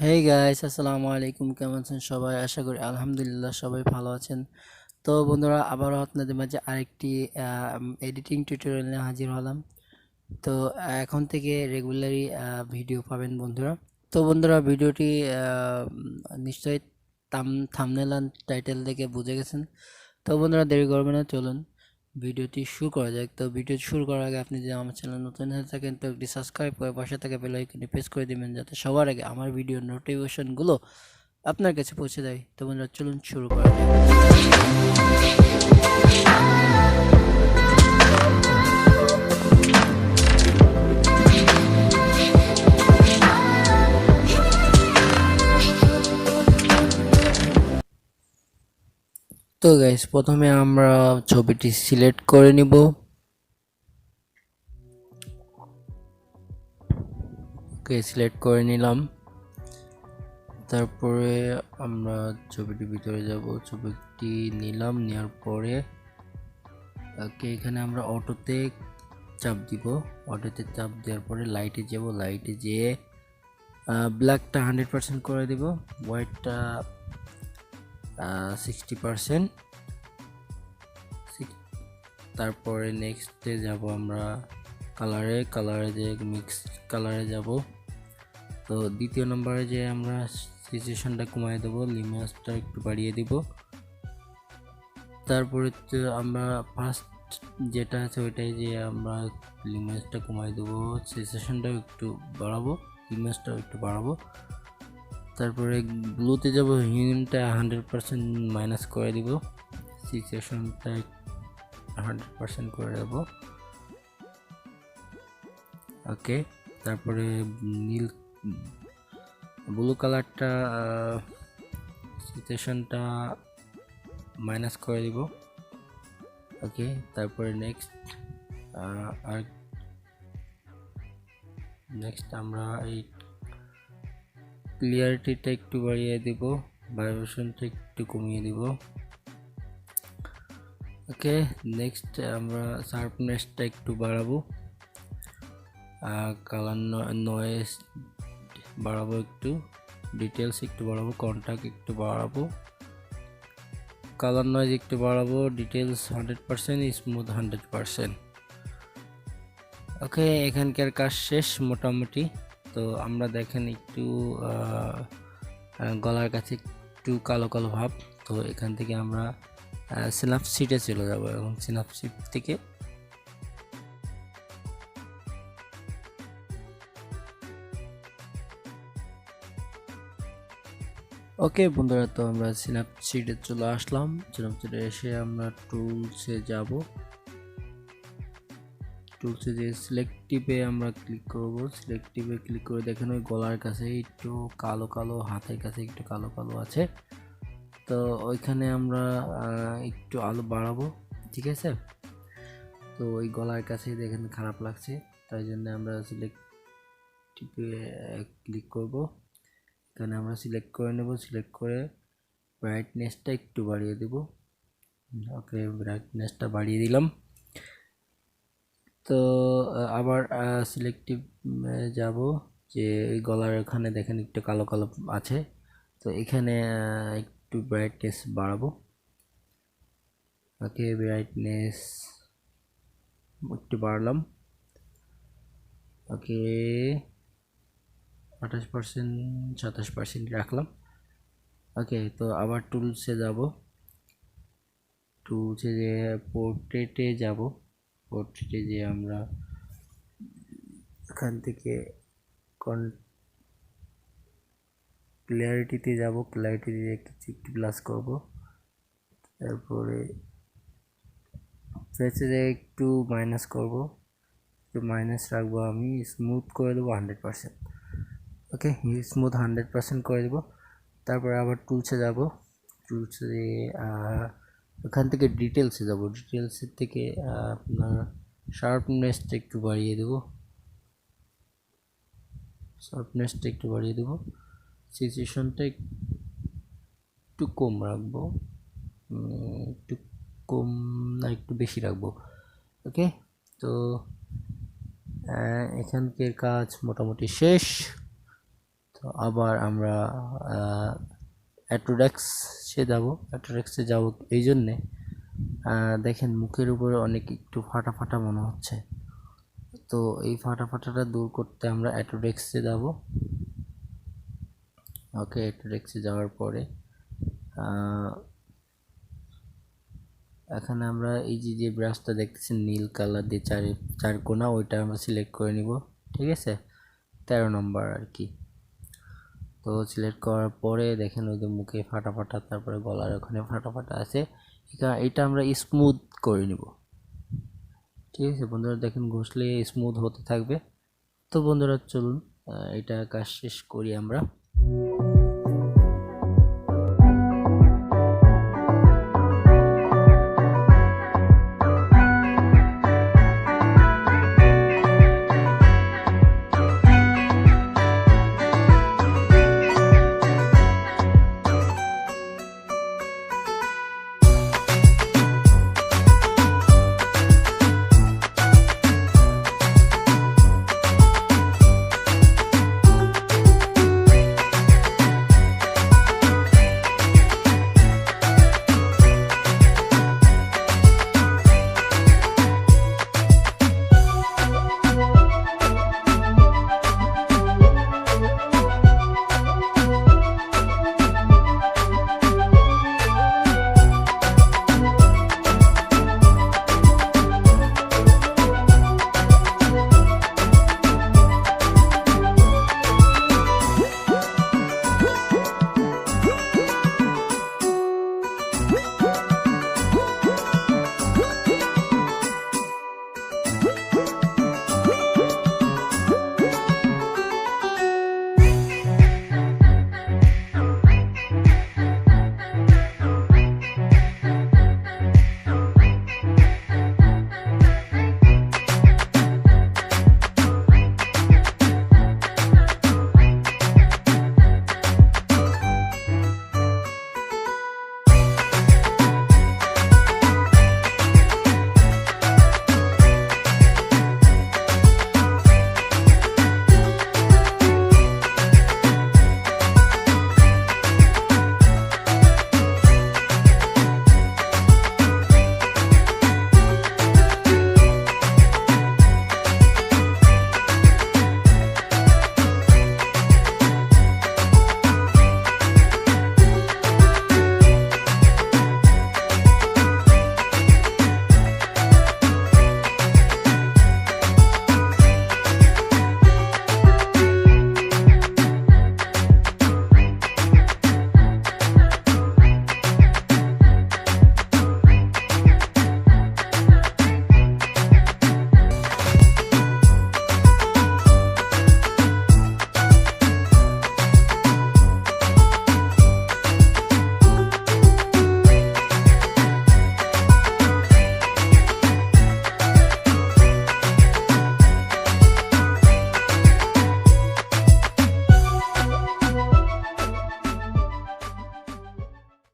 Hey guys, আসসালামু আলাইকুম। কেমন আছেন সবাই? আশা করি আলহামদুলিল্লাহ সবাই ভালো আছেন। তো বন্ধুরা, আবারও আপনাদের মাঝে আরেকটি এডিটিং টিউটোরিয়াল নিয়ে হাজির হলাম। তো এখন থেকে রেগুলারই ভিডিও পাবেন বন্ধুরা। তো বন্ধুরা, ভিডিওটি নিশ্চয়ই থাম্বনেল আর টাইটেল দেখে বুঝে গেছেন। তো বন্ধুরা, দেরি করবেন না, চলুন ভিডিওটি শুরু করা যাক। তো ভিডিওটি শুরু করার আগে আপনি যদি আমার চ্যানেল নতুন হয়ে থাকেন তো একটি সাবস্ক্রাইব করে পাশে থাকা বেল আইকনটি প্রেস করে দিবেন, যাতে সবার আগে আমার ভিডিওর নোটিফিকেশনগুলো আপনার কাছে পৌঁছে দেয়। তো বন্ধুরা, চলুন শুরু করা যাক। তো গাইস, প্রথমে আমরা ছবিটি সিলেক্ট করে নিব। ওকে, সিলেক্ট করে নিলাম। তারপরে আমরা ছবিটির ভিতরে যাব, ছবিটি নিলাম, নেওয়ার পরে ওকে, এখানে আমরা অটোতে চাপ দিব। অটোতে চাপ দেওয়ার পরে লাইটে যাব, লাইটে যেয়ে ব্ল্যাকটা 100% করে দিব, হোয়াইটটা 60%। তারপরে নেক্সটে যাব আমরা কালারে যে মিক্স কালারে যাব। তো দ্বিতীয় নম্বরে যে আমরা সিচুয়েশনটা কমাই দেবো, লিমিয়াসটা একটু বাড়িয়ে দিব। তারপরে তো আমরা ফার্স্ট যেটা আছে ওইটাই যে আমরা লিমিয়াসটা কমাই দেবো, সিচুয়েশনটাও একটু বাড়াবো, লিমিয়াসটাও একটু বাড়াবো। তারপরে ব্লুতে যাব, হিউমিনটা 100% মাইনাস করে দিব, সিচুয়েশনটা 100% করে দেব। ওকে, তারপরে ব্লু কালারটা সিচুয়েশনটা মাইনাস করে দিব। ওকে, তারপরে নেক্সট আমরা এই ক্লিয়ারিটিটা একটু বাড়িয়ে দিব, ভাইব্রেশনটা একটু কমিয়ে দিব। ওকে, নেক্সট আমরা শার্পনেসটা একটু বাড়াবো, কালার নয়েজ বাড়াবো, একটু ডিটেলস একটু বাড়াবো, কন্ট্রাস্ট একটু বাড়াবো, কালার নয়েজ একটু বাড়াবো, ডিটেলস 100%, স্মুথ 100%। ওকে, এখানকার কাজ শেষ মোটামুটি। তো আমরা দেখেন একটু গলার কাছে একটু কালো কালো ভাব। তো এখান থেকে আমরা স্ন্যাপসিটে চলে যাব এবং স্ন্যাপসিট থেকে ওকে বন্ধুরা, তো আমরা স্ন্যাপসিটে চলে আসলাম। স্ন্যাপসিটে এসে আমরা টুলসে যাব, টুলসে যে সিলেক্টিভে আমরা ক্লিক করব। সিলেক্টিভে ক্লিক করে দেখেন ওই গলার কাছে একটু কালো কালো, হাতের কাছে একটু কালো কালো আছে। তো ওইখানে আমরা একটু আলো বাড়াবো, ঠিক আছে। তো ওই গলার কাছে দেখেন খারাপ লাগছে, তাই জন্য আমরা সিলেক্টিভে ক্লিক করব। এখানে আমরা সিলেক্ট করে নেব, সিলেক্ট করে ব্রাইটনেসটা একটু বাড়িয়ে দেব। ওকে, ব্রাইটনেসটা বাড়িয়ে দিলাম। তো আবার সিলেক্টিভ যাব, যে গলার ওখানে দেখেন একটু কালো কালো আছে। তো এখানে একটু ব্রাইটনেস বাড়াবো। ওকে, ব্রাইটনেস একটু বাড়ালাম। ওকে, 28%, 27% রাখলাম। ওকে, তো আবার টুলসে যাব, টুলসে যে পোর্ট্রেটে যাব, পোর্ট্রেটে যে আমরা এখান থেকে ক্লিয়ারিটিতে যাব, ক্লিয়ারিটি কিছু একটু প্লাস করব। তারপরে ফেসে একটু মাইনাস করব, একটু মাইনাস রাখবো, আমি স্মুথ করে দেবো 100%। ওকে, স্মুথ 100% করে দেবো। তারপরে আবার টুলসে যাব, টুলসে ওখান থেকে ডিটেলসে যাব, ডিটেলসের থেকে আপনার শার্পনেসটা একটু বাড়িয়ে দেবো, শার্পনেসটা একটু বাড়িয়ে দেবো, সিচুয়েশনটা একটু কম রাখবো, একটু কম না একটু বেশি রাখবো। ওকে, তো এখানকার কাজ মোটামুটি শেষ। তো আবার আমরা অ্যাটোডেস্কে যাব। অ্যাটোডেস্কে যাব এই জন্যে, দেখেন মুখের উপরে অনেক একটু ফাটা ফাটা মনে হচ্ছে। তো এই ফাটা ফাটাটা দূর করতে আমরা অ্যাটোডেস্কে যাব। ওকে, অ্যাটোডেস্কে যাওয়ার পরে এখানে আমরা এই যে ব্রাশটা দেখতেছেন নীল কালার দিয়ে চার কোনা, ওইটা আমরা সিলেক্ট করে নিব। ঠিক আছে, 13 নম্বর আর কি। তো সিলেক্ট করার পরে দেখেন ওই যে মুখে ফাটা ফাটা, তারপরে গলার ওখানে ফাটা ফাটা আছে, এটা আমরা স্মুথ করে নিব। ঠিক আছে বন্ধুরা, দেখেন ঘষলে স্মুথ হতে থাকবে। তো বন্ধুরা চলুন এটা কাজ শেষ করি আমরা।